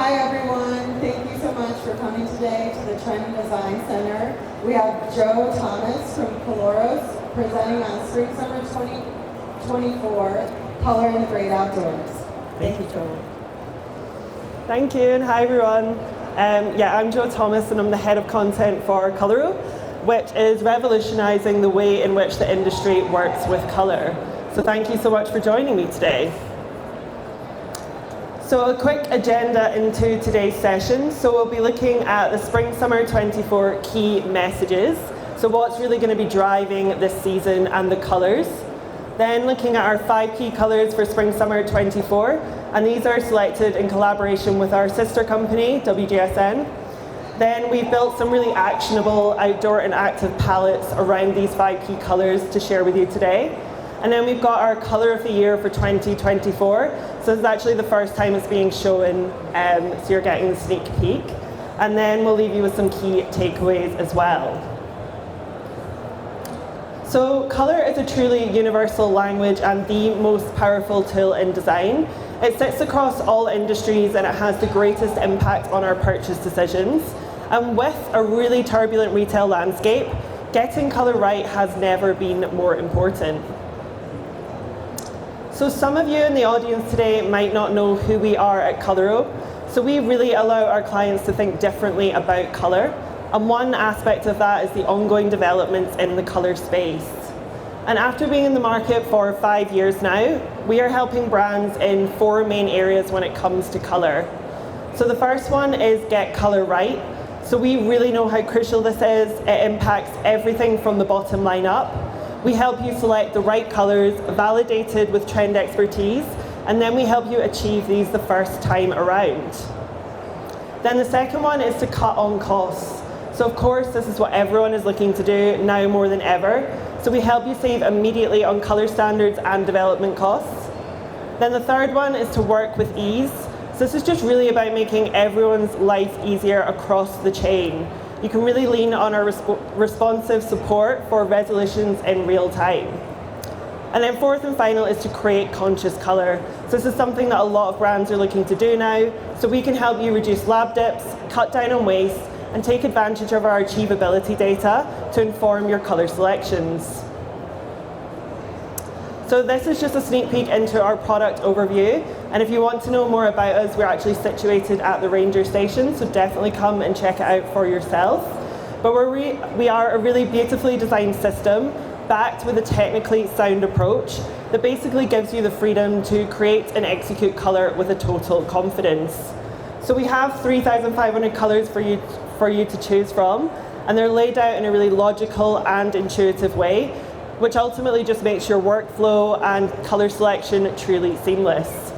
Hi everyone, thank you so much for coming today to the Trend and Design Center. We have Joe Thomas from Coloro presenting on Spring Summer 2024, Color in the Great Outdoors. Thank you, Joe. Thank you, and hi everyone. I'm Joe Thomas and I'm the head of content for Coloro, which is revolutionising the way in which the industry works with colour. So thank you so much for joining me today. So a quick agenda into today's session. So we'll be looking at the Spring Summer 24 key messages. So what's really going to be driving this season and the colours. Then looking at our 5 key colours for Spring Summer 24. And these are selected in collaboration with our sister company, WGSN. Then we've built some really actionable outdoor and active palettes around these 5 key colours to share with you today. And then we've got our Colour of the Year for 2024. So this is actually the first time it's being shown, so you're getting the sneak peek. And then we'll leave you with some key takeaways as well. So colour is a truly universal language and the most powerful tool in design. It sits across all industries and it has the greatest impact on our purchase decisions. And with a really turbulent retail landscape, getting colour right has never been more important. So some of you in the audience today might not know who we are at Coloro. So we really allow our clients to think differently about colour. And one aspect of that is the ongoing developments in the colour space. And after being in the market for 5 years now, we are helping brands in 4 main areas when it comes to colour. So the first one is get colour right. So we really know how crucial this is. It impacts everything from the bottom line up. We help you select the right colours, validated with trend expertise, and then we help you achieve these the first time around. Then the second one is to cut on costs. So of course, this is what everyone is looking to do now more than ever. So we help you save immediately on colour standards and development costs. Then the third one is to work with ease. So this is just really about making everyone's life easier across the chain. You can really lean on our responsive support for resolutions in real time. And then fourth and final is to create conscious colour. So this is something that a lot of brands are looking to do now. So we can help you reduce lab dips, cut down on waste, and take advantage of our achievability data to inform your colour selections. So this is just a sneak peek into our product overview. And if you want to know more about us, we're actually situated at the Ranger Station, so definitely come and check it out for yourself. But we are a really beautifully designed system backed with a technically sound approach that basically gives you the freedom to create and execute colour with a total confidence. So we have 3,500 colours for you to choose from, and they're laid out in a really logical and intuitive way, which ultimately just makes your workflow and colour selection truly seamless.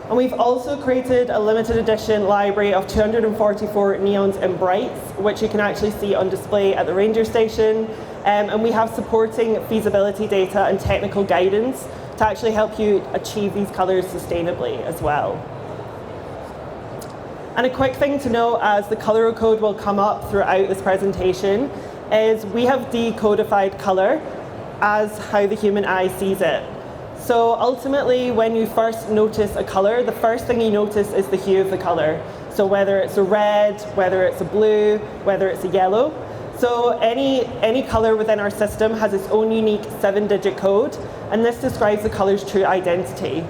And we've also created a limited edition library of 244 neons and brights, which you can actually see on display at the Ranger Station. And we have supporting feasibility data and technical guidance to actually help you achieve these colours sustainably as well. And a quick thing to know, as the Coloro code will come up throughout this presentation, is we have decodified colour as how the human eye sees it. So ultimately, when you first notice a colour, the first thing you notice is the hue of the colour. So whether it's a red, whether it's a blue, whether it's a yellow. So any colour within our system has its own unique 7-digit code, and this describes the colour's true identity.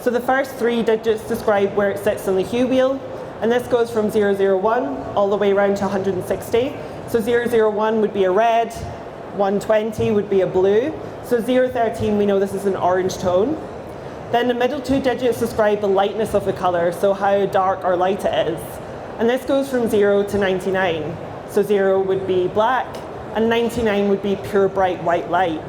So the first 3 digits describe where it sits on the hue wheel, and this goes from 001 all the way around to 160. So 001 would be a red, 120 would be a blue. So 013, we know this is an orange tone. Then the middle 2 digits describe the lightness of the colour, so how dark or light it is. And this goes from 0 to 99. So 0 would be black, and 99 would be pure bright white light.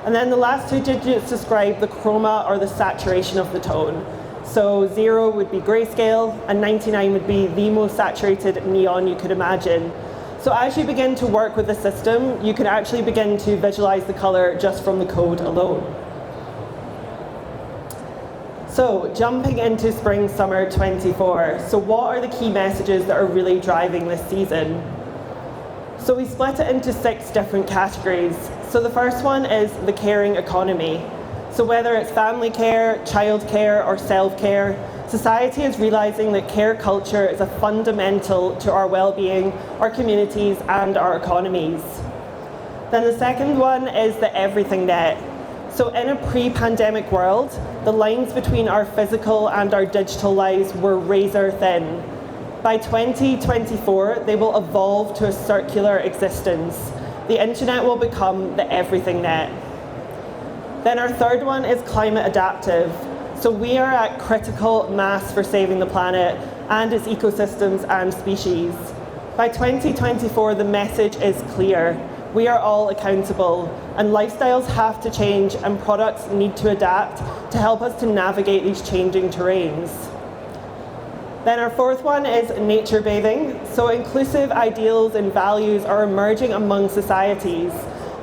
And then the last 2 digits describe the chroma or the saturation of the tone. So 0 would be grayscale, and 99 would be the most saturated neon you could imagine. So as you begin to work with the system, you can actually begin to visualize the colour just from the code alone. So jumping into Spring Summer 24. So what are the key messages that are really driving this season? So we split it into 6 different categories. So the first one is the caring economy. So whether it's family care, childcare, or self-care, society is realising that care culture is a fundamental to our well-being, our communities, and our economies. Then the second one is the everything net. So in a pre-pandemic world, the lines between our physical and our digital lives were razor thin. By 2024, they will evolve to a circular existence. The internet will become the everything net. Then our third one is climate adaptive. So we are at critical mass for saving the planet and its ecosystems and species. By 2024, the message is clear. We are all accountable, and lifestyles have to change, and products need to adapt to help us to navigate these changing terrains. Then our fourth one is nature bathing. So inclusive ideals and values are emerging among societies.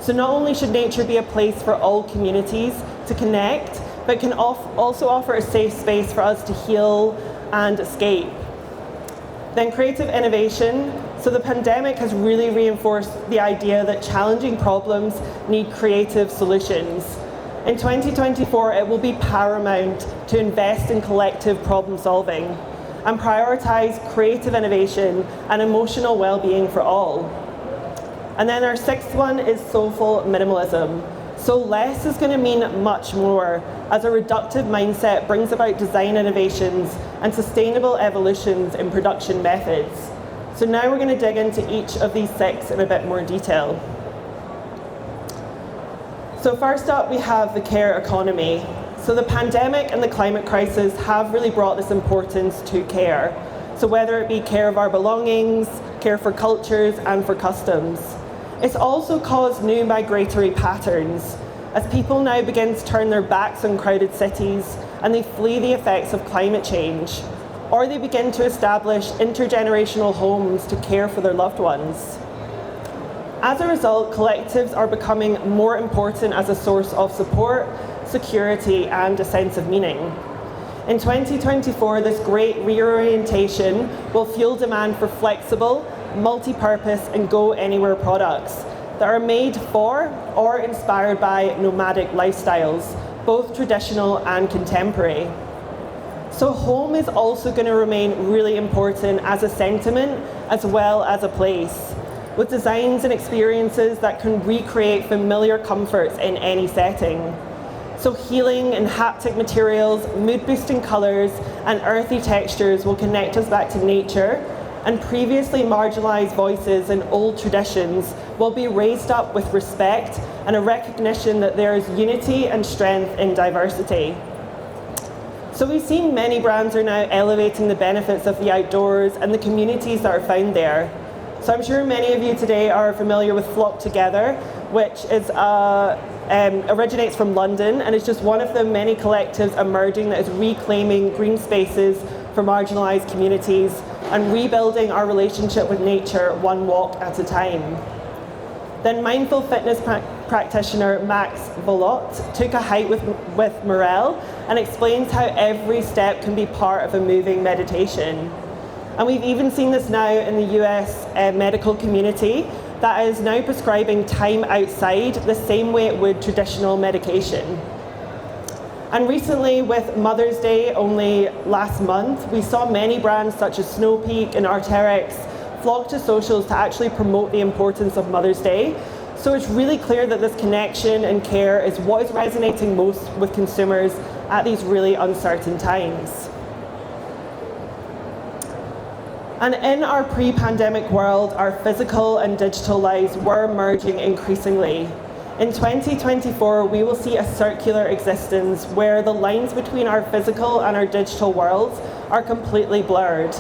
So not only should nature be a place for all communities to connect, but can also offer a safe space for us to heal and escape. Then creative innovation. So the pandemic has really reinforced the idea that challenging problems need creative solutions. In 2024, it will be paramount to invest in collective problem solving and prioritise creative innovation and emotional well-being for all. And then our sixth one is soulful minimalism. So less is going to mean much more, as a reductive mindset brings about design innovations and sustainable evolutions in production methods. So now we're going to dig into each of these six in a bit more detail. So first up, we have the care economy. So the pandemic and the climate crisis have really brought this importance to care. So whether it be care of our belongings, care for cultures, and for customs. It's also caused new migratory patterns, as people now begin to turn their backs on crowded cities and they flee the effects of climate change, or they begin to establish intergenerational homes to care for their loved ones. As a result, collectives are becoming more important as a source of support, security, and a sense of meaning. In 2024, this great reorientation will fuel demand for flexible, multi-purpose, and go-anywhere products that are made for or inspired by nomadic lifestyles, both traditional and contemporary. So home is also going to remain really important as a sentiment as well as a place, with designs and experiences that can recreate familiar comforts in any setting. So healing and haptic materials, mood-boosting colours, and earthy textures will connect us back to nature, and previously marginalised voices and old traditions will be raised up with respect and a recognition that there is unity and strength in diversity. So we've seen many brands are now elevating the benefits of the outdoors and the communities that are found there. So I'm sure many of you today are familiar with Flock Together, which is originates from London, and is just one of the many collectives emerging that is reclaiming green spaces for marginalised communities and rebuilding our relationship with nature one walk at a time. Then mindful fitness practitioner Max Volot took a hike with Morel and explains how every step can be part of a moving meditation. And we've even seen this now in the US medical community that is now prescribing time outside the same way it would traditional medication. And recently, with Mother's Day only last month, we saw many brands such as Snow Peak and Arc'teryx flock to socials to actually promote the importance of Mother's Day. So it's really clear that this connection and care is what is resonating most with consumers at these really uncertain times. And in our pre-pandemic world, our physical and digital lives were merging increasingly. In 2024, we will see a circular existence where the lines between our physical and our digital worlds are completely blurred.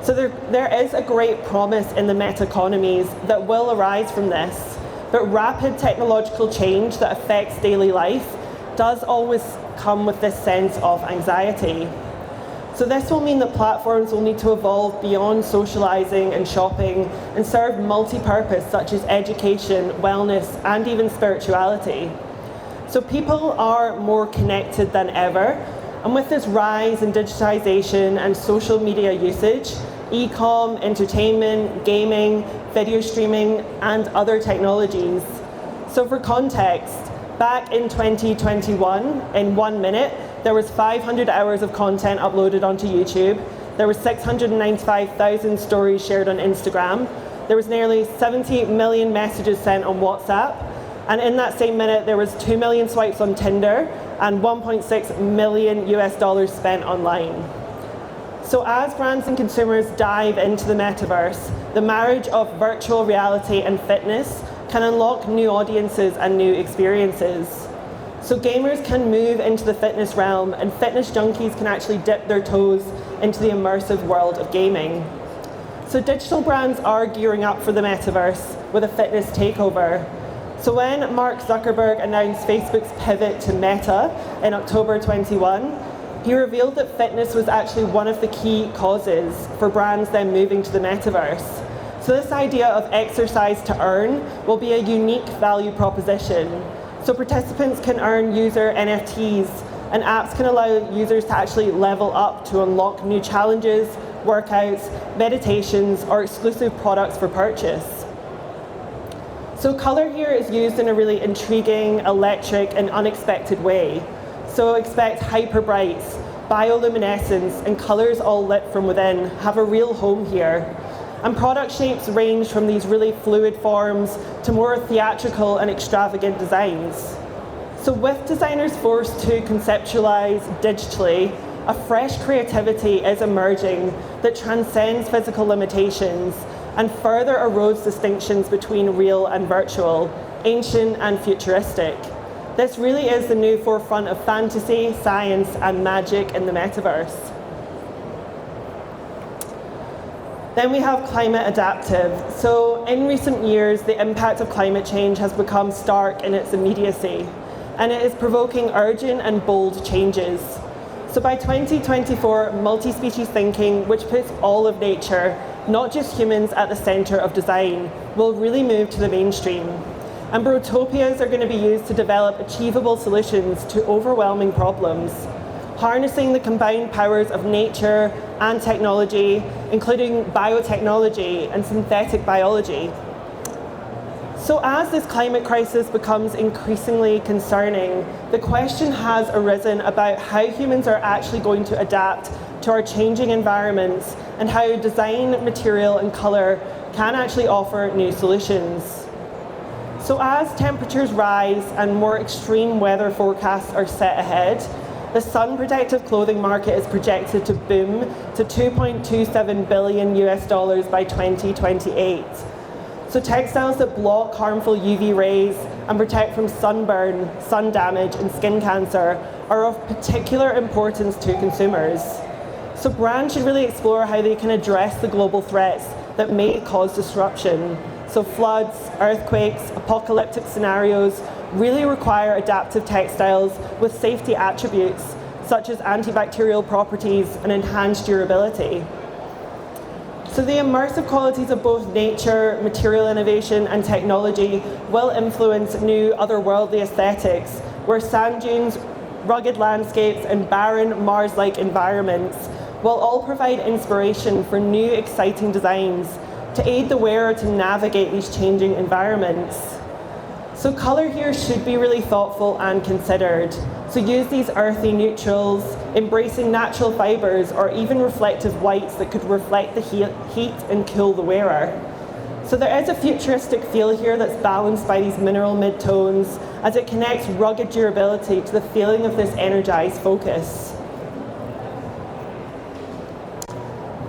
So there is a great promise in the meta-economies that will arise from this, but rapid technological change that affects daily life does always come with this sense of anxiety. So this will mean that platforms will need to evolve beyond socializing and shopping and serve multi-purpose such as education, wellness, and even spirituality. So people are more connected than ever, and with this rise in digitization and social media usage, e-com, entertainment, gaming, video streaming, and other technologies. So for context, Back in 2021, in 1 minute, there was 500 hours of content uploaded onto YouTube. There were 695,000 stories shared on Instagram. There was nearly 70 million messages sent on WhatsApp. And in that same minute, there was 2 million swipes on Tinder and $1.6 million US spent online. So as brands and consumers dive into the metaverse, the marriage of virtual reality and fitness can unlock new audiences and new experiences. So gamers can move into the fitness realm, and fitness junkies can actually dip their toes into the immersive world of gaming. So digital brands are gearing up for the metaverse with a fitness takeover. So when Mark Zuckerberg announced Facebook's pivot to Meta in October 21, he revealed that fitness was actually one of the key causes for brands then moving to the metaverse. So this idea of exercise to earn will be a unique value proposition. So participants can earn user NFTs, and apps can allow users to actually level up to unlock new challenges, workouts, meditations, or exclusive products for purchase. So colour here is used in a really intriguing, electric, and unexpected way. So expect hyper brights, bioluminescence, and colours all lit from within have a real home here. And product shapes range from these really fluid forms to more theatrical and extravagant designs. So with designers forced to conceptualize digitally, a fresh creativity is emerging that transcends physical limitations and further erodes distinctions between real and virtual, ancient and futuristic. This really is the new forefront of fantasy, science, and magic in the metaverse. Then we have climate adaptive. So in recent years, the impact of climate change has become stark in its immediacy, and it is provoking urgent and bold changes. So by 2024, multi-species thinking, which puts all of nature, not just humans, at the center of design, will really move to the mainstream. And brotopias are going to be used to develop achievable solutions to overwhelming problems, harnessing the combined powers of nature and technology, including biotechnology and synthetic biology. So as this climate crisis becomes increasingly concerning, the question has arisen about how humans are actually going to adapt to our changing environments and how design, material, and colour can actually offer new solutions. So as temperatures rise and more extreme weather forecasts are set ahead, the sun protective clothing market is projected to boom to $2.27 billion by 2028. So textiles that block harmful UV rays and protect from sunburn, sun damage, and skin cancer are of particular importance to consumers. So brands should really explore how they can address the global threats that may cause disruption. So floods, earthquakes, apocalyptic scenarios really require adaptive textiles with safety attributes, such as antibacterial properties and enhanced durability. So the immersive qualities of both nature, material innovation, and technology will influence new otherworldly aesthetics, where sand dunes, rugged landscapes, and barren Mars-like environments will all provide inspiration for new exciting designs to aid the wearer to navigate these changing environments. So colour here should be really thoughtful and considered. So use these earthy neutrals, embracing natural fibres, or even reflective whites that could reflect the heat and cool the wearer. So there is a futuristic feel here that's balanced by these mineral mid-tones as it connects rugged durability to the feeling of this energised focus.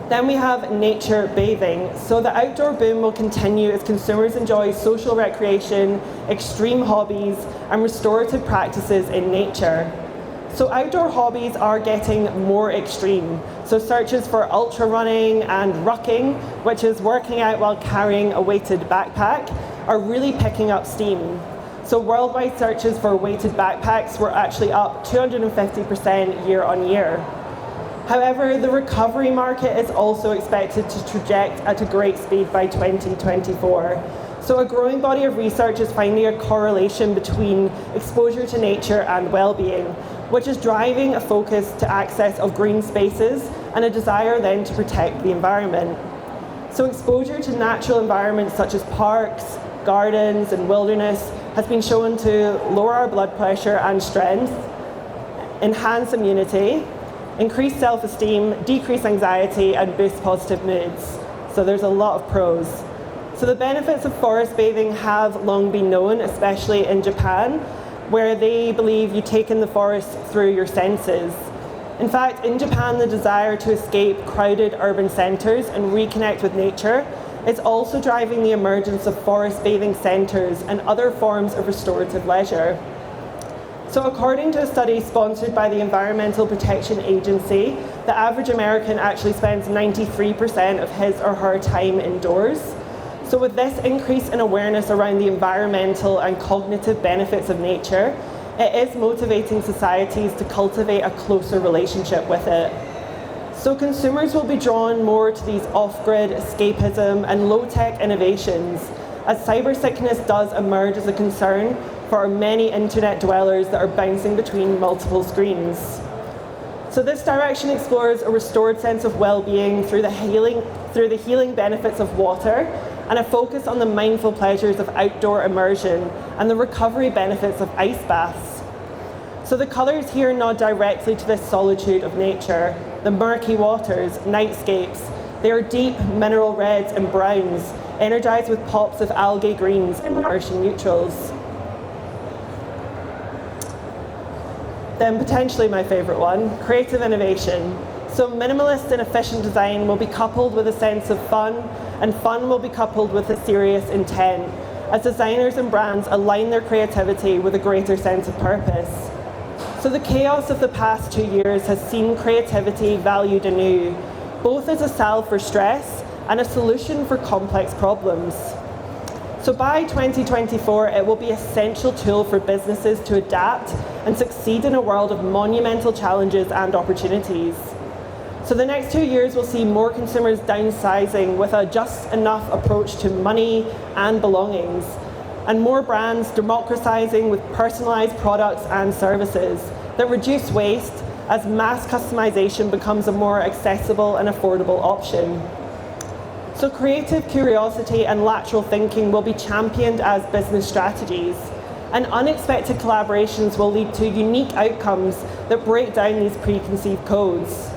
Then we have nature bathing. So the outdoor boom will continue as consumers enjoy social recreation, extreme hobbies, and restorative practices in nature. So outdoor hobbies are getting more extreme. So searches for ultra running and rucking, which is working out while carrying a weighted backpack, are really picking up steam. So worldwide searches for weighted backpacks were actually up 250% year on year. However, the recovery market is also expected to traject at a great speed by 2024. So a growing body of research is finding a correlation between exposure to nature and well-being, which is driving a focus to access of green spaces and a desire then to protect the environment. So exposure to natural environments such as parks, gardens, and wilderness has been shown to lower our blood pressure and strength, enhance immunity, increase self-esteem, decrease anxiety, and boost positive moods. So there's a lot of pros. So the benefits of forest bathing have long been known, especially in Japan, where they believe you take in the forest through your senses. In fact, in Japan, the desire to escape crowded urban centres and reconnect with nature is also driving the emergence of forest bathing centres and other forms of restorative leisure. So according to a study sponsored by the Environmental Protection Agency, the average American actually spends 93% of his or her time indoors. So with this increase in awareness around the environmental and cognitive benefits of nature, it is motivating societies to cultivate a closer relationship with it. So consumers will be drawn more to these off-grid escapism and low-tech innovations, as cyber sickness does emerge as a concern for many internet dwellers that are bouncing between multiple screens. So this direction explores a restored sense of well-being through the healing benefits of water, and a focus on the mindful pleasures of outdoor immersion and the recovery benefits of ice baths. So the colours here nod directly to this solitude of nature, the murky waters, nightscapes. They are deep mineral reds and browns, energised with pops of algae greens and Martian neutrals. Then potentially my favourite one, creative innovation. So minimalist and efficient design will be coupled with a sense of fun, and fun will be coupled with a serious intent, as designers and brands align their creativity with a greater sense of purpose. So the chaos of the past 2 years has seen creativity valued anew, both as a salve for stress and a solution for complex problems. So by 2024, it will be an essential tool for businesses to adapt and succeed in a world of monumental challenges and opportunities. So the next 2 years will see more consumers downsizing with a just enough approach to money and belongings, and more brands democratizing with personalized products and services that reduce waste as mass customization becomes a more accessible and affordable option. So creative curiosity and lateral thinking will be championed as business strategies, and unexpected collaborations will lead to unique outcomes that break down these preconceived codes.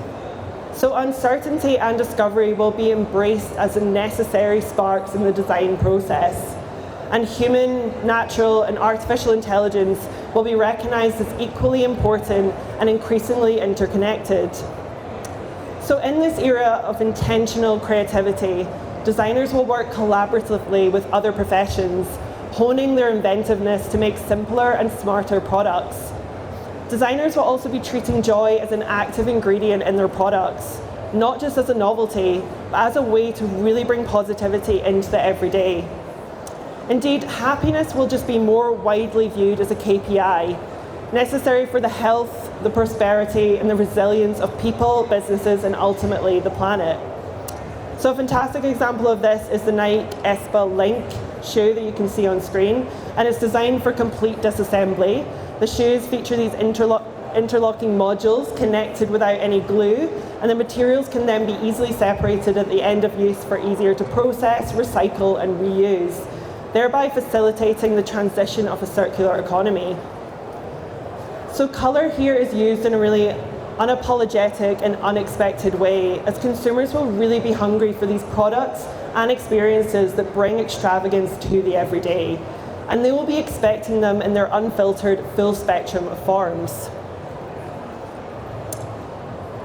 So uncertainty and discovery will be embraced as necessary sparks in the design process, and human, natural, and artificial intelligence will be recognised as equally important and increasingly interconnected. So in this era of intentional creativity, designers will work collaboratively with other professions, honing their inventiveness to make simpler and smarter products. Designers will also be treating joy as an active ingredient in their products, not just as a novelty, but as a way to really bring positivity into the everyday. Indeed, happiness will just be more widely viewed as a KPI, necessary for the health, the prosperity, and the resilience of people, businesses, and ultimately the planet. So a fantastic example of this is the Nike Espa Link shoe that you can see on screen, and it's designed for complete disassembly. The shoes feature these interlocking modules connected without any glue, and the materials can then be easily separated at the end of use for easier to process, recycle, and reuse, thereby facilitating the transition of a circular economy. So colour here is used in a really unapologetic and unexpected way, as consumers will really be hungry for these products and experiences that bring extravagance to the everyday, and they will be expecting them in their unfiltered full spectrum of forms.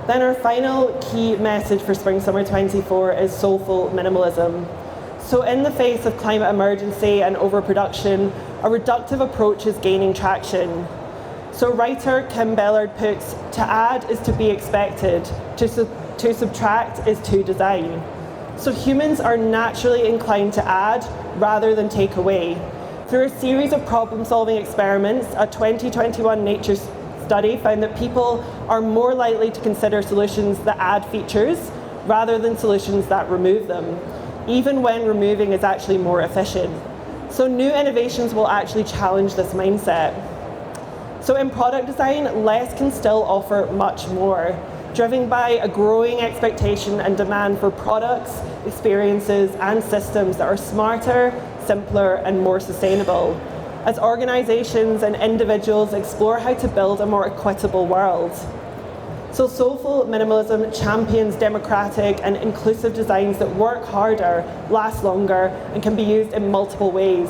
Then our final key message for Spring/Summer 24 is soulful minimalism. So in the face of climate emergency and overproduction, a reductive approach is gaining traction. So writer Kim Bellard puts, "To add is to be expected, to subtract is to design." So humans are naturally inclined to add rather than take away. Through a series of problem-solving experiments, a 2021 Nature study found that people are more likely to consider solutions that add features rather than solutions that remove them, even when removing is actually more efficient. So new innovations will actually challenge this mindset. So in product design, less can still offer much more, driven by a growing expectation and demand for products, experiences, and systems that are smarter, simpler, and more sustainable. as organisations and individuals explore how to build a more equitable world. So soulful minimalism champions democratic and inclusive designs that work harder, last longer, and can be used in multiple ways.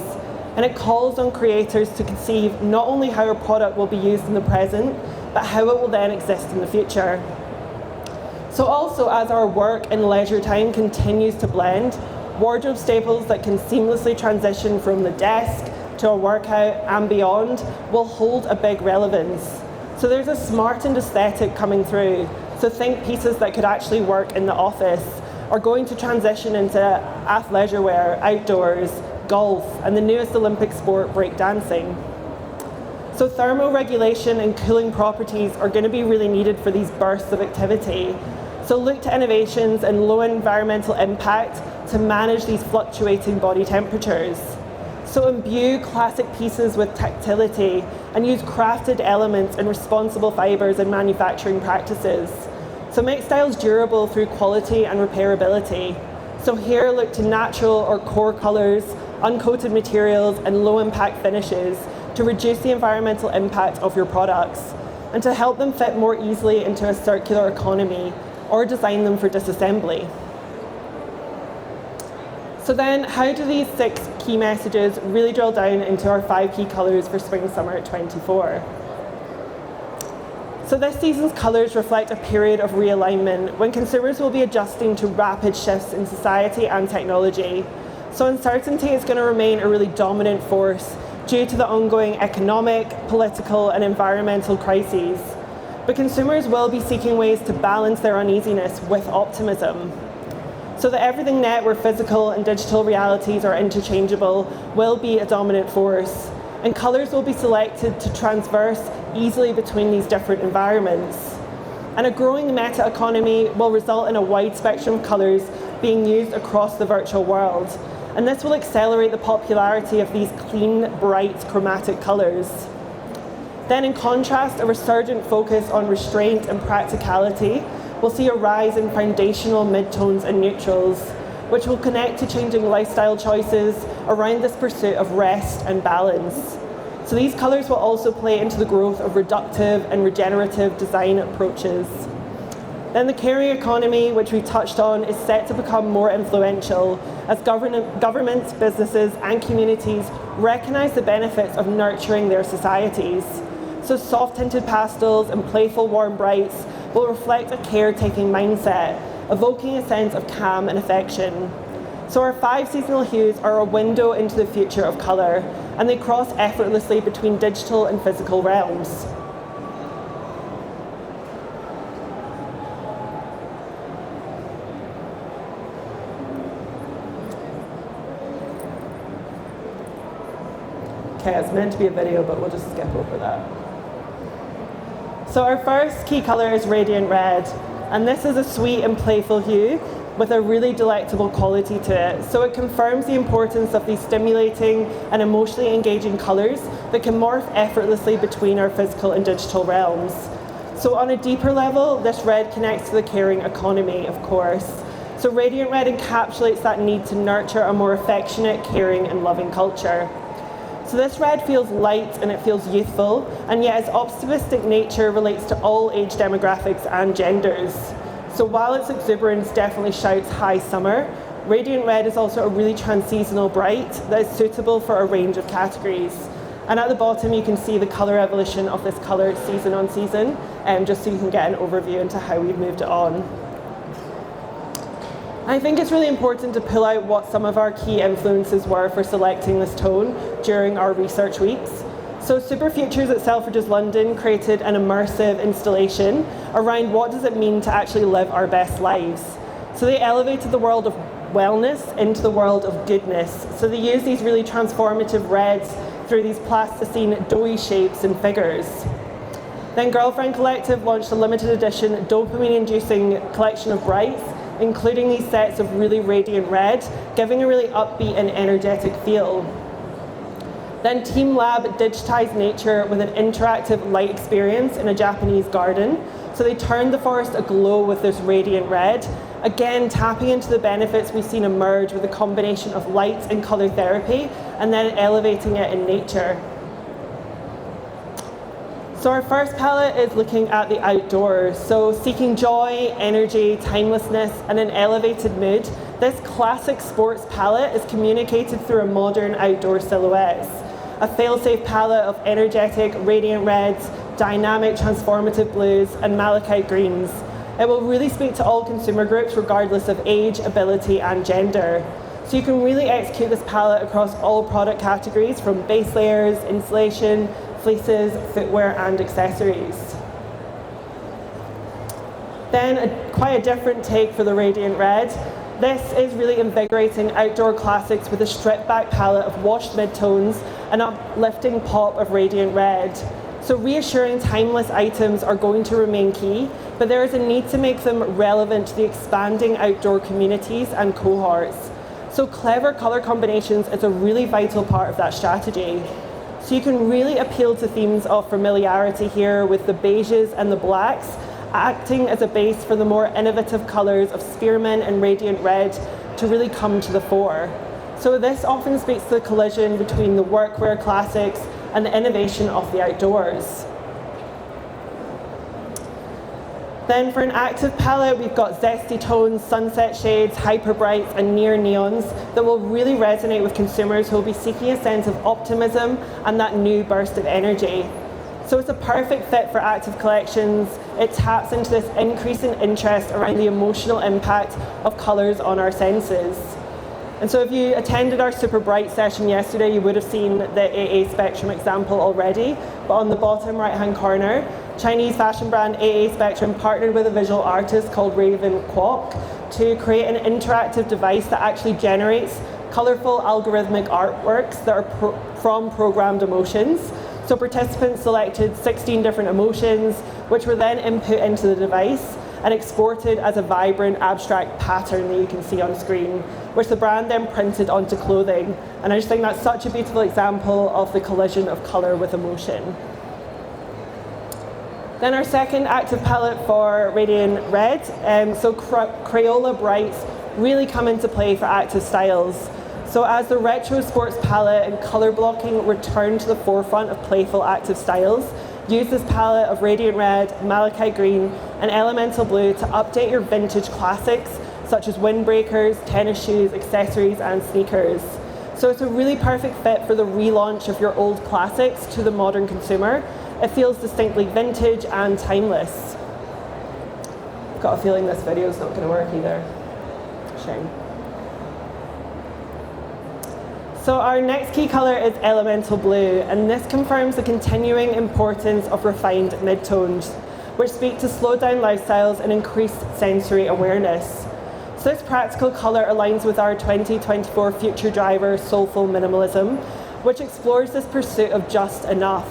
And it calls on creators to conceive not only how a product will be used in the present, but how it will then exist in the future. So also, as our work and leisure time continues to blend, wardrobe staples that can seamlessly transition from the desk to a workout and beyond will hold a big relevance. So there's a smartened aesthetic coming through. So think pieces that could actually work in the office are going to transition into athleisure wear, outdoors, golf, and the newest Olympic sport, breakdancing. So thermoregulation and cooling properties are going to be really needed for these bursts of activity. So look to innovations and low environmental impact to manage these fluctuating body temperatures. So imbue classic pieces with tactility and use crafted elements and responsible fibres in manufacturing practices. So make styles durable through quality and repairability. So here look to natural or core colours, uncoated materials and low impact finishes to reduce the environmental impact of your products and to help them fit more easily into a circular economy or design them for disassembly. So then, how do these 6 key messages really drill down into our 5 key colours for Spring/Summer 24? So this season's colours reflect a period of realignment when consumers will be adjusting to rapid shifts in society and technology. So uncertainty is going to remain a really dominant force due to the ongoing economic, political and environmental crises. But consumers will be seeking ways to balance their uneasiness with optimism. So the everything net where physical and digital realities are interchangeable will be a dominant force, and colours will be selected to transverse easily between these different environments. And a growing meta economy will result in a wide spectrum of colours being used across the virtual world, and this will accelerate the popularity of these clean, bright, chromatic colours. Then in contrast, a resurgent focus on restraint and practicality will see a rise in foundational midtones and neutrals, which will connect to changing lifestyle choices around this pursuit of rest and balance. So these colours will also play into the growth of reductive and regenerative design approaches. Then the caring economy, which we touched on, is set to become more influential as governments, businesses and communities recognise the benefits of nurturing their societies. So soft-tinted pastels and playful warm brights will reflect a caretaking mindset, evoking a sense of calm and affection. So our 5 seasonal hues are a window into the future of colour, and they cross effortlessly between digital and physical realms. Okay, it's meant to be a video, but we'll just skip over that. So our first key colour is radiant red, and this is a sweet and playful hue with a really delectable quality to it. So it confirms the importance of these stimulating and emotionally engaging colours that can morph effortlessly between our physical and digital realms. So on a deeper level, this red connects to the caring economy, of course. So radiant red encapsulates that need to nurture a more affectionate, caring and loving culture. So this red feels light and it feels youthful, and yet its optimistic nature relates to all age demographics and genders. So while its exuberance definitely shouts high summer, radiant red is also a really trans-seasonal bright that is suitable for a range of categories. And at the bottom you can see the colour evolution of this colour season on season, just so you can get an overview into how we've moved it on. I think it's really important to pull out what some of our key influences were for selecting this tone during our research weeks. So Superfutures at Selfridges London created an immersive installation around what does it mean to actually live our best lives. So they elevated the world of wellness into the world of goodness. So they used these really transformative reds through these plasticine doughy shapes and figures. Then Girlfriend Collective launched a limited edition dopamine-inducing collection of brights, including these sets of really radiant red, giving a really upbeat and energetic feel. Then Team Lab digitised nature with an interactive light experience in a Japanese garden. So they turned the forest aglow with this radiant red, Again, tapping into the benefits we've seen emerge with a combination of light and colour therapy, and then elevating it in nature. So our first palette is looking at the outdoors. So seeking joy, energy, timelessness, and an elevated mood, this classic sports palette is communicated through a modern outdoor silhouettes. A fail-safe palette of energetic, radiant reds, dynamic, transformative blues, and malachite greens. It will really speak to all consumer groups regardless of age, ability, and gender. So you can really execute this palette across all product categories, from base layers, insulation, fleeces, footwear, and accessories. Then quite a different take for the Radiant Red. This is really invigorating outdoor classics with a stripped back palette of washed midtones and uplifting pop of Radiant Red. So reassuring timeless items are going to remain key, but there is a need to make them relevant to the expanding outdoor communities and cohorts. So clever colour combinations is a really vital part of that strategy. So you can really appeal to themes of familiarity here with the beiges and the blacks, acting as a base for the more innovative colours of spearmint and radiant red to really come to the fore. So this often speaks to the collision between the workwear classics and the innovation of the outdoors. Then for an active palette, we've got zesty tones, sunset shades, hyper brights, and near neons that will really resonate with consumers who will be seeking a sense of optimism and that new burst of energy. So it's a perfect fit for active collections. It taps into this increasing interest around the emotional impact of colours on our senses. And so if you attended our super bright session yesterday, you would have seen the AA Spectrum example already. But on the bottom right-hand corner, Chinese fashion brand AA Spectrum partnered with a visual artist called Raven Kwok to create an interactive device that actually generates colourful algorithmic artworks that are from programmed emotions. So participants selected 16 different emotions, which were then input into the device and exported as a vibrant abstract pattern that you can see on screen, which the brand then printed onto clothing. And I just think that's such a beautiful example of the collision of colour with emotion. Then our second active palette for Radiant Red, so Crayola Brights really come into play for active styles. So as the retro sports palette and colour blocking return to the forefront of playful active styles, use this palette of Radiant Red, Malachite Green, and Elemental Blue to update your vintage classics such as windbreakers, tennis shoes, accessories, and sneakers. So it's a really perfect fit for the relaunch of your old classics to the modern consumer. It feels distinctly vintage and timeless. I've got a feeling this video is not going to work either. Shame. So our next key colour is Elemental Blue, and this confirms the continuing importance of refined midtones, which speak to slowed down lifestyles and increased sensory awareness. So this practical colour aligns with our 2024 future driver Soulful Minimalism, which explores this pursuit of just enough.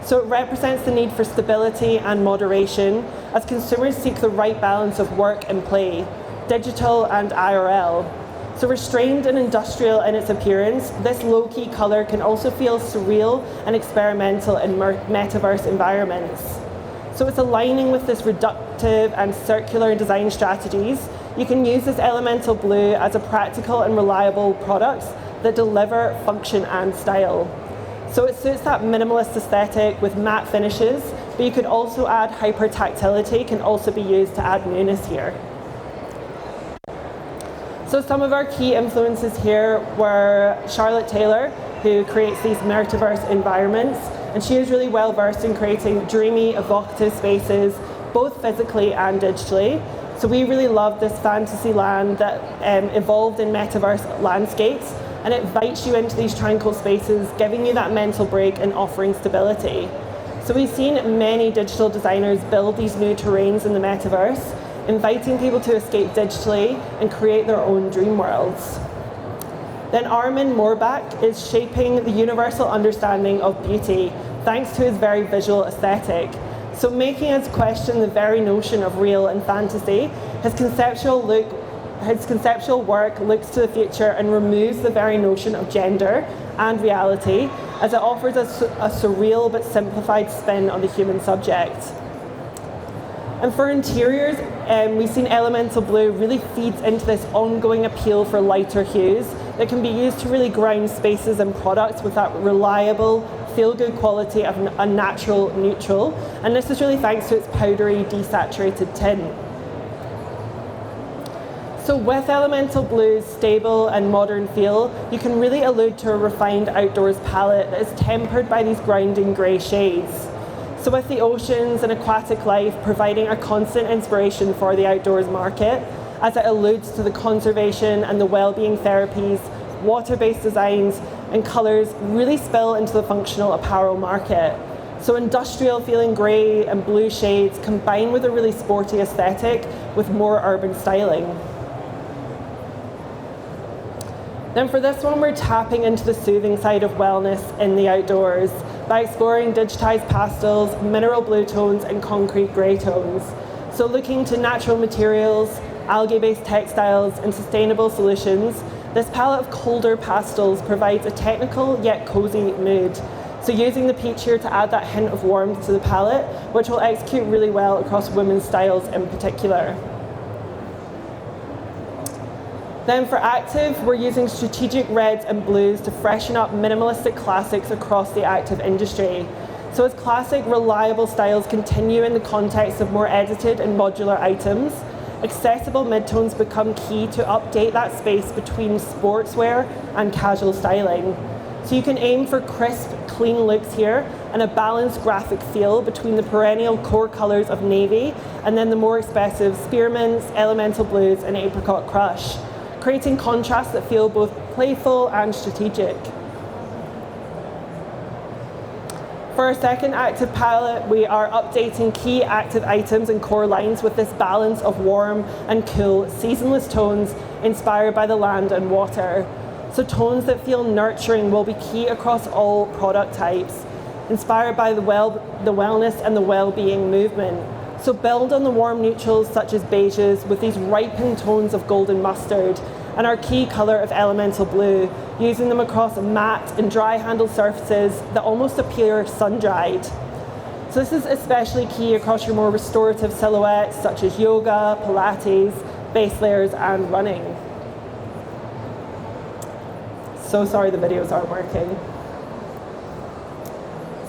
So it represents the need for stability and moderation as consumers seek the right balance of work and play, digital and IRL. So restrained and industrial in its appearance, this low-key colour can also feel surreal and experimental in metaverse environments. So it's aligning with this reductive and circular design strategies. You can use this Elemental Blue as a practical and reliable product that deliver function and style. So it suits that minimalist aesthetic with matte finishes, but you could also add hyper tactility, can also be used to add newness here. So some of our key influences here were Charlotte Taylor, who creates these metaverse environments, and she is really well versed in creating dreamy, evocative spaces, both physically and digitally. So we really love this fantasy land that evolved in metaverse landscapes, and it invites you into these tranquil spaces, giving you that mental break and offering stability. So we've seen many digital designers build these new terrains in the metaverse, inviting people to escape digitally and create their own dream worlds. Then Armin Moorbach is shaping the universal understanding of beauty thanks to his very visual aesthetic. So making us question the very notion of real and fantasy, his conceptual work looks to the future and removes the very notion of gender and reality, as it offers a surreal but simplified spin on the human subject. And for interiors, we've seen elemental blue really feeds into this ongoing appeal for lighter hues that can be used to really ground spaces and products with that reliable, feel-good quality of a natural neutral. And this is really thanks to its powdery, desaturated tint. So with elemental blue's stable and modern feel, you can really allude to a refined outdoors palette that is tempered by these grounding grey shades. So with the oceans and aquatic life providing a constant inspiration for the outdoors market, as it alludes to the conservation and the well-being therapies, water-based designs and colours really spill into the functional apparel market. So industrial feeling grey and blue shades combine with a really sporty aesthetic with more urban styling. Then for this one, we're tapping into the soothing side of wellness in the outdoors by exploring digitized pastels, mineral blue tones, and concrete grey tones. So looking to natural materials, algae-based textiles, and sustainable solutions, this palette of colder pastels provides a technical yet cozy mood. So using the peach here to add that hint of warmth to the palette, which will execute really well across women's styles in particular. Then for active, we're using strategic reds and blues to freshen up minimalistic classics across the active industry. So as classic, reliable styles continue in the context of more edited and modular items, accessible midtones become key to update that space between sportswear and casual styling. So you can aim for crisp, clean looks here and a balanced graphic feel between the perennial core colours of navy and then the more expressive spearmints, elemental blues and apricot crush, creating contrasts that feel both playful and strategic. For our second active palette, we are updating key active items and core lines with this balance of warm and cool, seasonless tones inspired by the land and water. So tones that feel nurturing will be key across all product types, inspired by the wellness and the well-being movement. So build on the warm neutrals such as beiges with these ripened tones of golden mustard and our key colour of elemental blue, using them across matte and dry handle surfaces that almost appear sun-dried. So this is especially key across your more restorative silhouettes such as yoga, Pilates, base layers and running. So sorry the videos aren't working.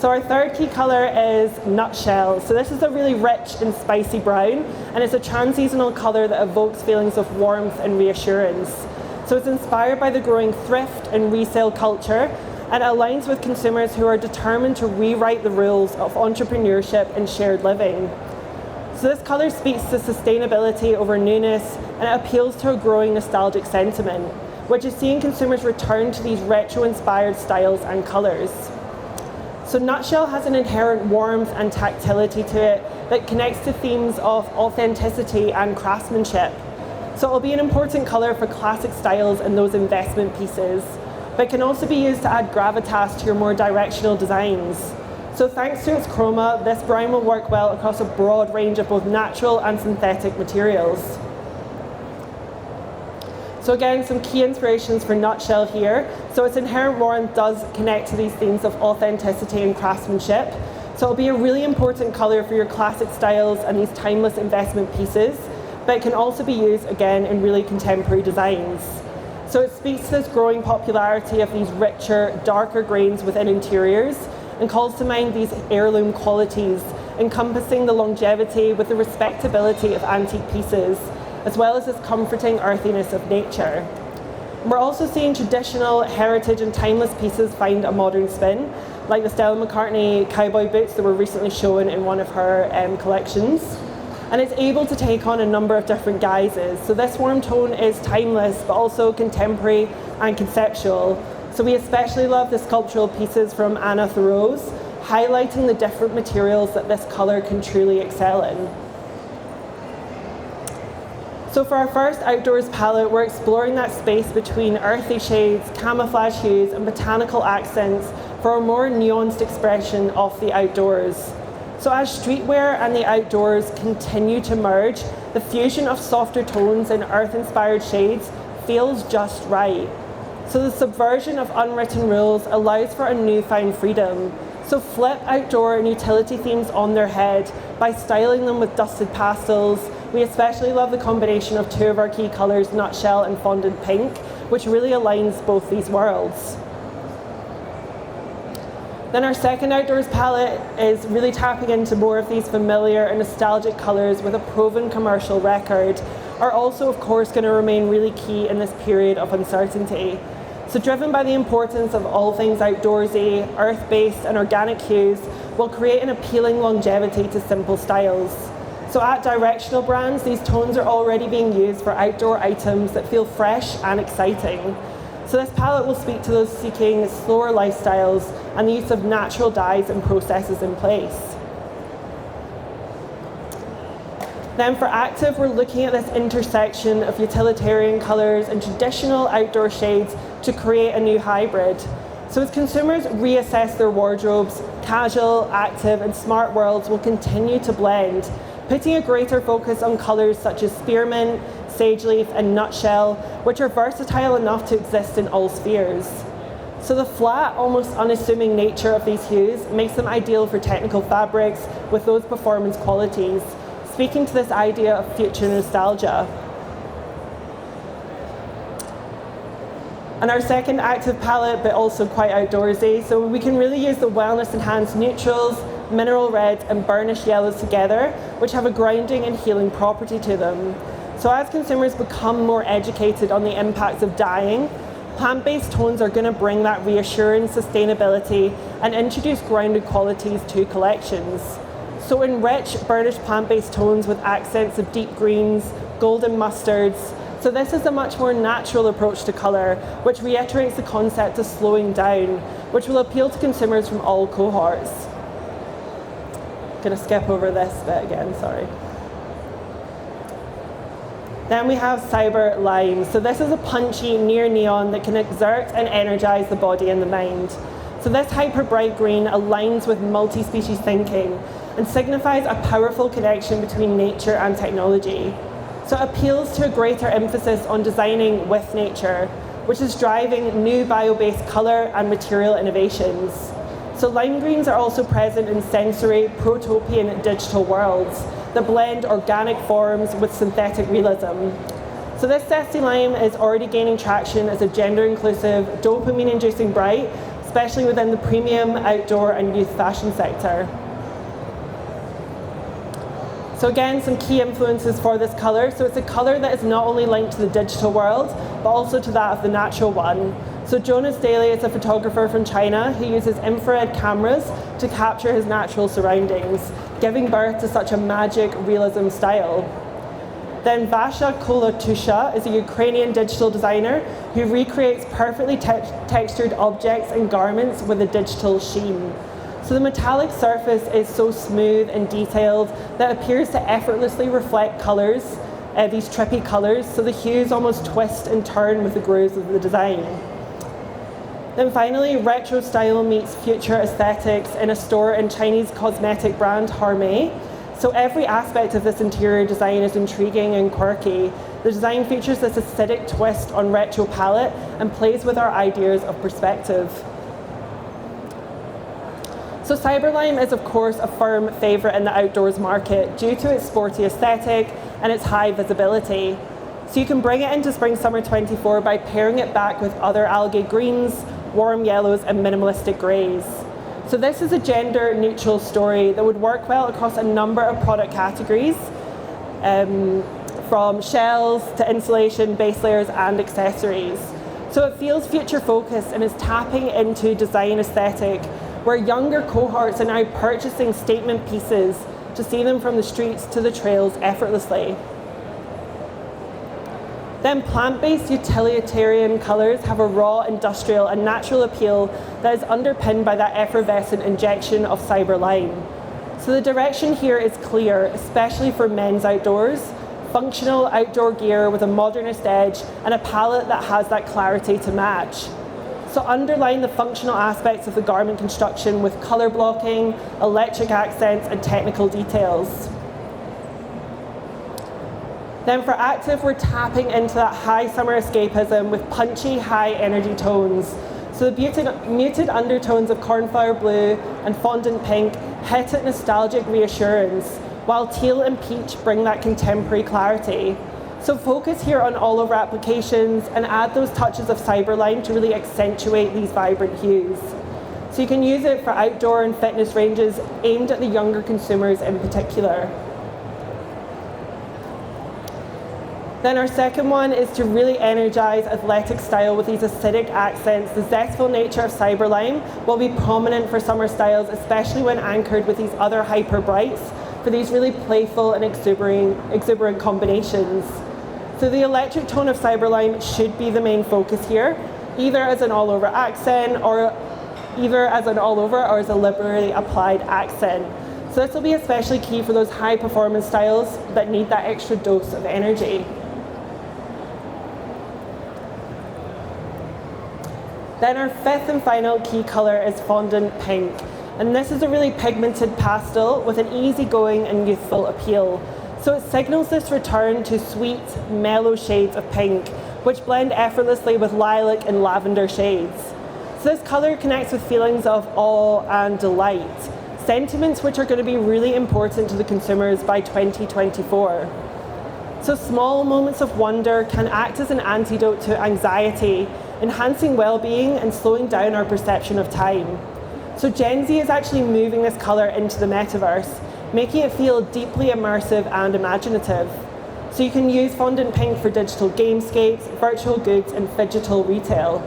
So our third key colour is Nutshell. So this is a really rich and spicy brown, and it's a trans-seasonal colour that evokes feelings of warmth and reassurance. So it's inspired by the growing thrift and resale culture, and it aligns with consumers who are determined to rewrite the rules of entrepreneurship and shared living. So this colour speaks to sustainability over newness, and it appeals to a growing nostalgic sentiment, which is seeing consumers return to these retro-inspired styles and colours. So Nutshell has an inherent warmth and tactility to it that connects to themes of authenticity and craftsmanship. So it'll be an important colour for classic styles and those investment pieces, but can also be used to add gravitas to your more directional designs. So thanks to its chroma, this brown will work well across a broad range of both natural and synthetic materials. So again, some key inspirations for Nutshell here. So its inherent warmth does connect to these themes of authenticity and craftsmanship. So it'll be a really important colour for your classic styles and these timeless investment pieces, but it can also be used again in really contemporary designs. So it speaks to this growing popularity of these richer, darker grains within interiors and calls to mind these heirloom qualities, encompassing the longevity with the respectability of antique pieces, as well as this comforting earthiness of nature. We're also seeing traditional heritage and timeless pieces find a modern spin, like the Stella McCartney cowboy boots that were recently shown in one of her collections. And it's able to take on a number of different guises. So this warm tone is timeless, but also contemporary and conceptual. So we especially love the sculptural pieces from Anna Thoreau's, highlighting the different materials that this colour can truly excel in. So for our first outdoors palette, we're exploring that space between earthy shades, camouflage hues, and botanical accents for a more nuanced expression of the outdoors. So as streetwear and the outdoors continue to merge, the fusion of softer tones and earth-inspired shades feels just right. So the subversion of unwritten rules allows for a newfound freedom. So flip outdoor and utility themes on their head by styling them with dusted pastels, We especially love the combination of two of our key colours, nutshell and fondant pink, which really aligns both these worlds. Then our second outdoors palette is really tapping into more of these familiar and nostalgic colours with a proven commercial record, are also of course going to remain really key in this period of uncertainty. So driven by the importance of all things outdoorsy, earth-based and organic hues, will create an appealing longevity to simple styles. So at directional brands, these tones are already being used for outdoor items that feel fresh and exciting. So this palette will speak to those seeking slower lifestyles and the use of natural dyes and processes in place. Then for active, we're looking at this intersection of utilitarian colours and traditional outdoor shades to create a new hybrid. So as consumers reassess their wardrobes, casual, active and smart worlds will continue to blend, putting a greater focus on colours such as spearmint, sage leaf and nutshell, which are versatile enough to exist in all spheres. So the flat, almost unassuming nature of these hues makes them ideal for technical fabrics with those performance qualities, speaking to this idea of future nostalgia. And our second active palette, but also quite outdoorsy, so we can really use the wellness-enhanced neutrals, mineral reds and burnished yellows together, which have a grounding and healing property to them. So as consumers become more educated on the impacts of dyeing, plant-based tones are going to bring that reassurance, sustainability and introduce grounded qualities to collections. So enrich burnished plant-based tones with accents of deep greens, golden mustards. So this is a much more natural approach to colour, which reiterates the concept of slowing down, which will appeal to consumers from all cohorts. Going to skip over this bit again, sorry. Then we have Cyber Lime. So this is a punchy near neon that can exert and energise the body and the mind. So this hyper bright green aligns with multi-species thinking and signifies a powerful connection between nature and technology. So it appeals to a greater emphasis on designing with nature, which is driving new bio-based colour and material innovations. So lime greens are also present in sensory, protopian digital worlds that blend organic forms with synthetic realism. So this zesty lime is already gaining traction as a gender-inclusive, dopamine-inducing bright, especially within the premium, outdoor and youth fashion sector. So again, some key influences for this colour. So it's a colour that is not only linked to the digital world, but also to that of the natural one. So Jonas Daly is a photographer from China who uses infrared cameras to capture his natural surroundings, giving birth to such a magic realism style. Then Vasha Kolotusha is a Ukrainian digital designer who recreates perfectly textured objects and garments with a digital sheen. So the metallic surface is so smooth and detailed that it appears to effortlessly reflect colours, these trippy colours, so the hues almost twist and turn with the grooves of the design. Then finally, retro style meets future aesthetics in a store in Chinese cosmetic brand Harmé. So every aspect of this interior design is intriguing and quirky. The design features this acidic twist on retro palette and plays with our ideas of perspective. So Cyberlime is of course a firm favourite in the outdoors market due to its sporty aesthetic and its high visibility. So you can bring it into Spring Summer 24 by pairing it back with other algae greens, warm yellows and minimalistic greys. So this is a gender neutral story that would work well across a number of product categories, from shells to insulation, base layers and accessories. So it feels future focused and is tapping into design aesthetic where younger cohorts are now purchasing statement pieces to see them from the streets to the trails effortlessly. Then plant-based utilitarian colours have a raw, industrial and natural appeal that is underpinned by that effervescent injection of cyber lime. So the direction here is clear, especially for men's outdoors, functional outdoor gear with a modernist edge and a palette that has that clarity to match. So underline the functional aspects of the garment construction with colour blocking, electric accents and technical details. Then for active, we're tapping into that high summer escapism with punchy, high energy tones. So the muted undertones of cornflower blue and fondant pink hit at nostalgic reassurance, while teal and peach bring that contemporary clarity. So focus here on all-over applications and add those touches of Cyberline to really accentuate these vibrant hues. So you can use it for outdoor and fitness ranges aimed at the younger consumers in particular. Then our second one is to really energize athletic style with these acidic accents. The zestful nature of Cyberlime will be prominent for summer styles, especially when anchored with these other hyper brights for these really playful and exuberant combinations. So the electric tone of Cyberlime should be the main focus here, either as an all-over accent or as a liberally applied accent. So this will be especially key for those high performance styles that need that extra dose of energy. Then our fifth and final key colour is fondant pink. And this is a really pigmented pastel with an easygoing and youthful appeal. So it signals this return to sweet, mellow shades of pink, which blend effortlessly with lilac and lavender shades. So this colour connects with feelings of awe and delight, sentiments which are going to be really important to the consumers by 2024. So small moments of wonder can act as an antidote to anxiety, enhancing well-being and slowing down our perception of time. So Gen Z is actually moving this colour into the metaverse, making it feel deeply immersive and imaginative. So you can use fondant pink for digital gamescapes, virtual goods and phygital retail.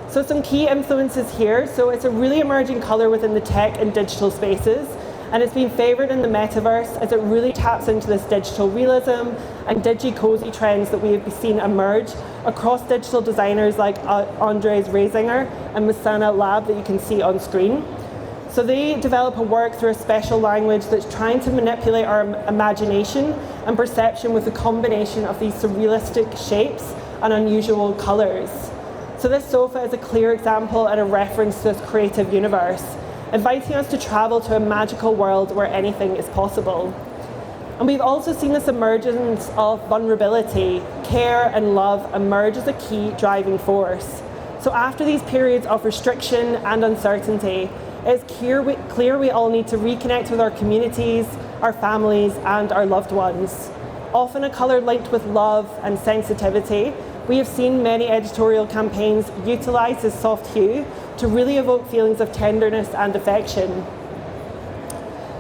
So some key influences here. So it's a really emerging colour within the tech and digital spaces, and it's been favoured in the metaverse as it really taps into this digital realism and digi-cozy trends that we have seen emerge across digital designers like Andres Reisinger and Masana Lab that you can see on screen. So they develop a work through a special language that's trying to manipulate our imagination and perception with a combination of these surrealistic shapes and unusual colours. So this sofa is a clear example and a reference to this creative universe, inviting us to travel to a magical world where anything is possible. And we've also seen this emergence of vulnerability, care and love emerge as a key driving force. So after these periods of restriction and uncertainty, it's clear we all need to reconnect with our communities, our families and our loved ones. Often a colour linked with love and sensitivity, we have seen many editorial campaigns utilise this soft hue to really evoke feelings of tenderness and affection.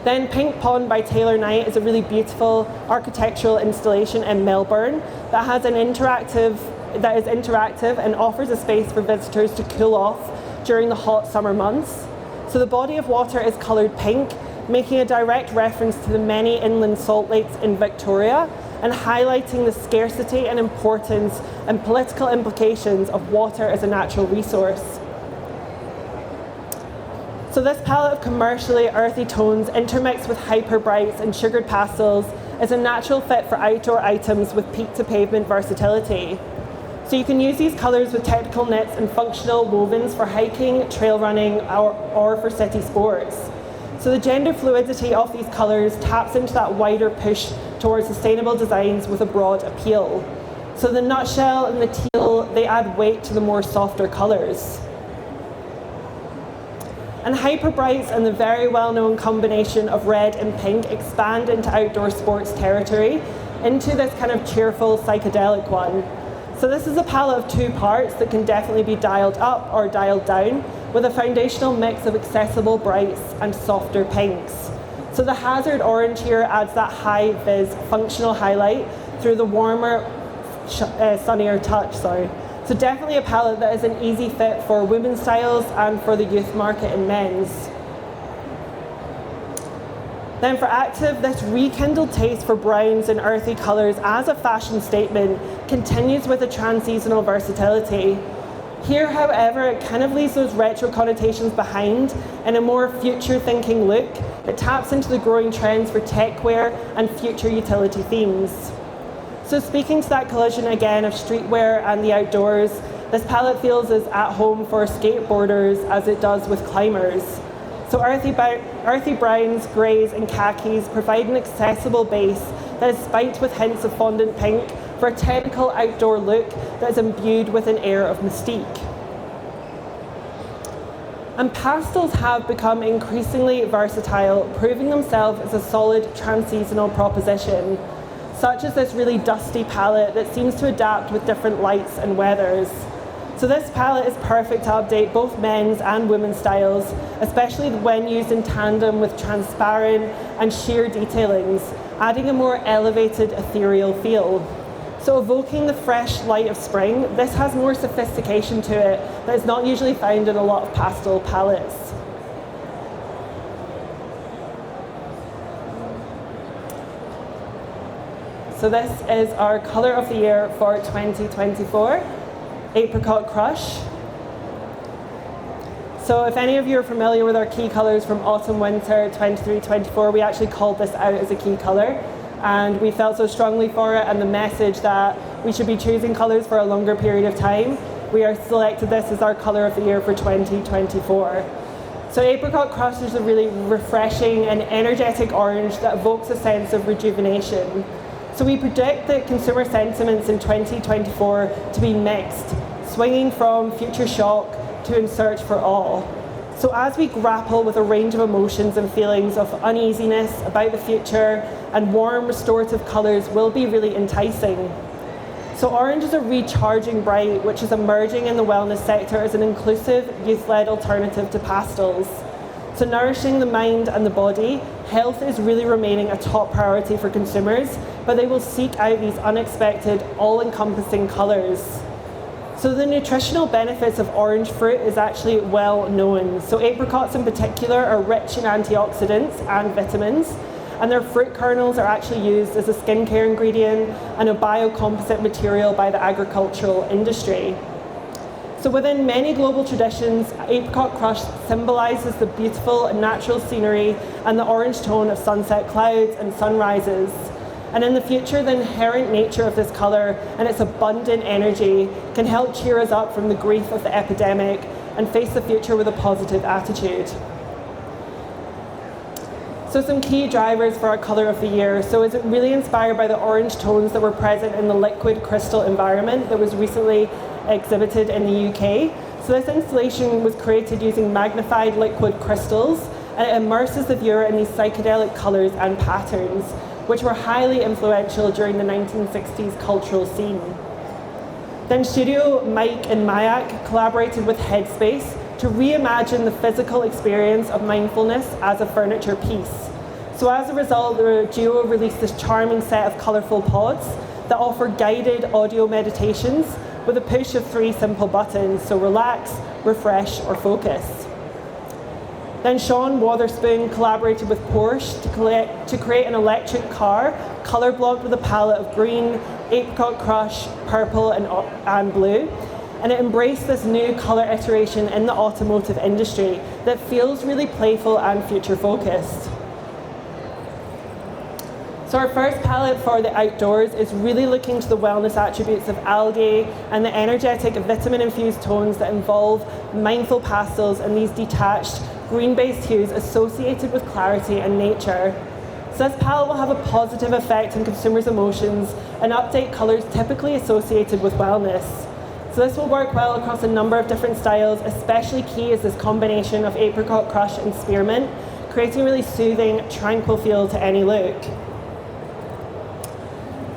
Then Pink Pond by Taylor Knight is a really beautiful architectural installation in Melbourne that is interactive and offers a space for visitors to cool off during the hot summer months. So the body of water is coloured pink, making a direct reference to the many inland salt lakes in Victoria and highlighting the scarcity and importance and political implications of water as a natural resource. So this palette of commercially earthy tones intermixed with hyper brights and sugared pastels is a natural fit for outdoor items with peak-to-pavement versatility. So you can use these colours with technical knits and functional wovens for hiking, trail running or for city sports. So the gender fluidity of these colours taps into that wider push towards sustainable designs with a broad appeal. So the nutshell and the teal, they add weight to the more softer colours. And hyper brights and the very well-known combination of red and pink expand into outdoor sports territory into this kind of cheerful psychedelic one. So this is a palette of two parts that can definitely be dialed up or dialed down with a foundational mix of accessible brights and softer pinks. So the hazard orange here adds that high vis functional highlight through the warmer, sunnier touch. So definitely a palette that is an easy fit for women's styles and for the youth market in men's. Then for active, this rekindled taste for browns and earthy colours as a fashion statement continues with a trans-seasonal versatility. Here, however, it kind of leaves those retro connotations behind in a more future-thinking look that taps into the growing trends for tech wear and future utility themes. So speaking to that collision again of streetwear and the outdoors, this palette feels as at home for skateboarders as it does with climbers. So earthy browns, greys and khakis provide an accessible base that is spiked with hints of fondant pink for a technical outdoor look that is imbued with an air of mystique. And pastels have become increasingly versatile, proving themselves as a solid trans-seasonal proposition, such as this really dusty palette that seems to adapt with different lights and weathers. So this palette is perfect to update both men's and women's styles, especially when used in tandem with transparent and sheer detailings, adding a more elevated ethereal feel. So evoking the fresh light of spring, this has more sophistication to it that is not usually found in a lot of pastel palettes. So this is our colour of the year for 2024, Apricot Crush. So if any of you are familiar with our key colours from autumn-winter 23-24, we actually called this out as a key colour. And we felt so strongly for it and the message that we should be choosing colours for a longer period of time. We are selected this as our colour of the year for 2024. So Apricot Crush is a really refreshing and energetic orange that evokes a sense of rejuvenation. So we predict that consumer sentiments in 2024 to be mixed, swinging from future shock to in search for awe. So as we grapple with a range of emotions and feelings of uneasiness about the future, and warm restorative colours will be really enticing. So orange is a recharging bright which is emerging in the wellness sector as an inclusive, youth-led alternative to pastels. So nourishing the mind and the body, health is really remaining a top priority for consumers, but they will seek out these unexpected, all-encompassing colours. So the nutritional benefits of orange fruit is actually well known. So apricots in particular are rich in antioxidants and vitamins, and their fruit kernels are actually used as a skincare ingredient and a biocomposite material by the agricultural industry. So within many global traditions, Apricot Crush symbolises the beautiful and natural scenery and the orange tone of sunset clouds and sunrises. And in the future, the inherent nature of this colour and its abundant energy can help cheer us up from the grief of the epidemic and face the future with a positive attitude. So some key drivers for our colour of the year. So is it really inspired by the orange tones that were present in the liquid crystal environment that was recently exhibited in the UK. So this installation was created using magnified liquid crystals, and it immerses the viewer in these psychedelic colours and patterns, which were highly influential during the 1960s cultural scene. Then Studio Mike and Mayak collaborated with Headspace to reimagine the physical experience of mindfulness as a furniture piece. So as a result, the duo released this charming set of colourful pods that offer guided audio meditations with a push of 3 simple buttons, so relax, refresh, or focus. Then Sean Wotherspoon collaborated with Porsche to create an electric car colour blocked with a palette of green, apricot crush, purple, and blue. And it embraced this new colour iteration in the automotive industry that feels really playful and future focused. So our first palette for the outdoors is really looking to the wellness attributes of algae and the energetic vitamin-infused tones that involve mindful pastels and these detached green-based hues associated with clarity and nature. So this palette will have a positive effect on consumers' emotions and update colours typically associated with wellness. So this will work well across a number of different styles. Especially key is this combination of apricot crush and spearmint, creating a really soothing, tranquil feel to any look.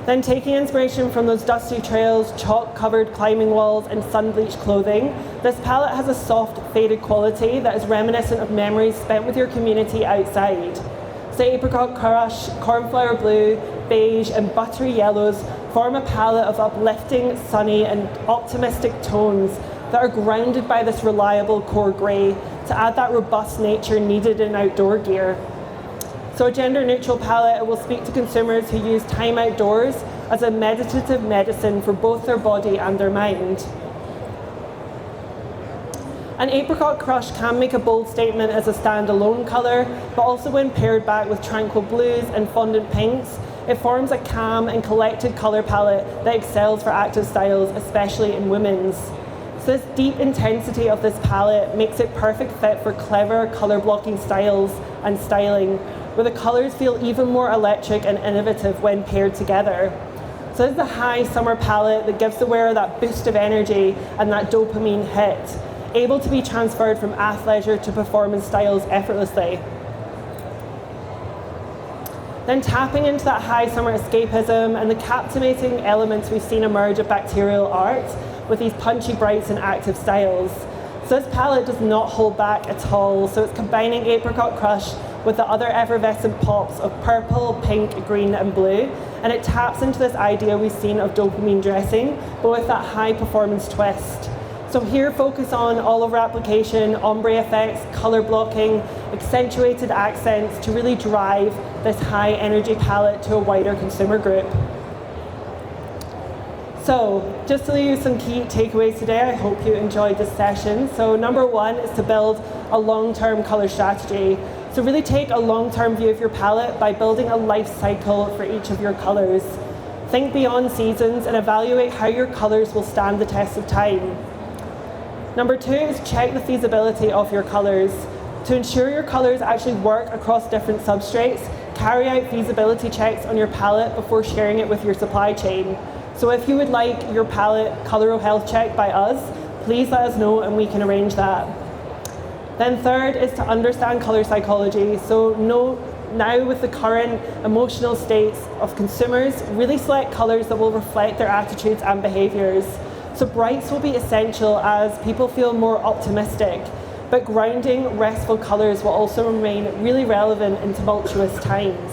Then taking inspiration from those dusty trails, chalk-covered climbing walls, and sun-bleached clothing, this palette has a soft, faded quality that is reminiscent of memories spent with your community outside. So apricot crush, cornflower blue, beige, and buttery yellows form a palette of uplifting, sunny, and optimistic tones that are grounded by this reliable core grey to add that robust nature needed in outdoor gear. So a gender-neutral palette will speak to consumers who use time outdoors as a meditative medicine for both their body and their mind. An apricot crush can make a bold statement as a standalone colour, but also when paired back with tranquil blues and fondant pinks, it forms a calm and collected colour palette that excels for active styles, especially in women's. So this deep intensity of this palette makes it perfect fit for clever colour blocking styles and styling, where the colours feel even more electric and innovative when paired together. So this is the high summer palette that gives the wearer that boost of energy and that dopamine hit. able to be transferred from athleisure to performance styles effortlessly. Then tapping into that high summer escapism and the captivating elements we've seen emerge of bacterial art with these punchy brights and active styles. So this palette does not hold back at all. So it's combining Apricot Crush with the other effervescent pops of purple, pink, green and blue. And it taps into this idea we've seen of dopamine dressing, but with that high performance twist. So here focus on all over application, ombre effects, color blocking, accentuated accents to really drive this high energy palette to a wider consumer group. So just to leave you some key takeaways today, I hope you enjoyed this session. So number one is to build a long-term color strategy. So really take a long-term view of your palette by building a life cycle for each of your colors. Think beyond seasons and evaluate how your colors will stand the test of time. Number two is check the feasibility of your colors. To ensure your colors actually work across different substrates, carry out feasibility checks on your palette before sharing it with your supply chain. So if you would like your palette Coloro health check by us, please let us know and we can arrange that. Then third is to understand color psychology. So now with the current emotional states of consumers, really select colors that will reflect their attitudes and behaviors. So brights will be essential as people feel more optimistic, but grounding, restful colors will also remain really relevant in tumultuous times.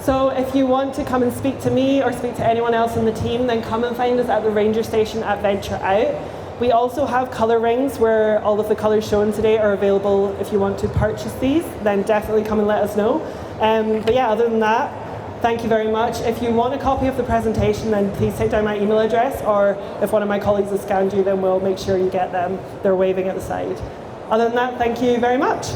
So if you want to come and speak to me or speak to anyone else in the team, then come and find us at the Ranger Station at Venture Out. We also have colour rings where all of the colours shown today are available. If you want to purchase these, then definitely come and let us know. But yeah, other than that, thank you very much. If you want a copy of the presentation, then please take down my email address, or if one of my colleagues has scanned you, then we'll make sure you get them. They're waving at the side. Other than that, thank you very much.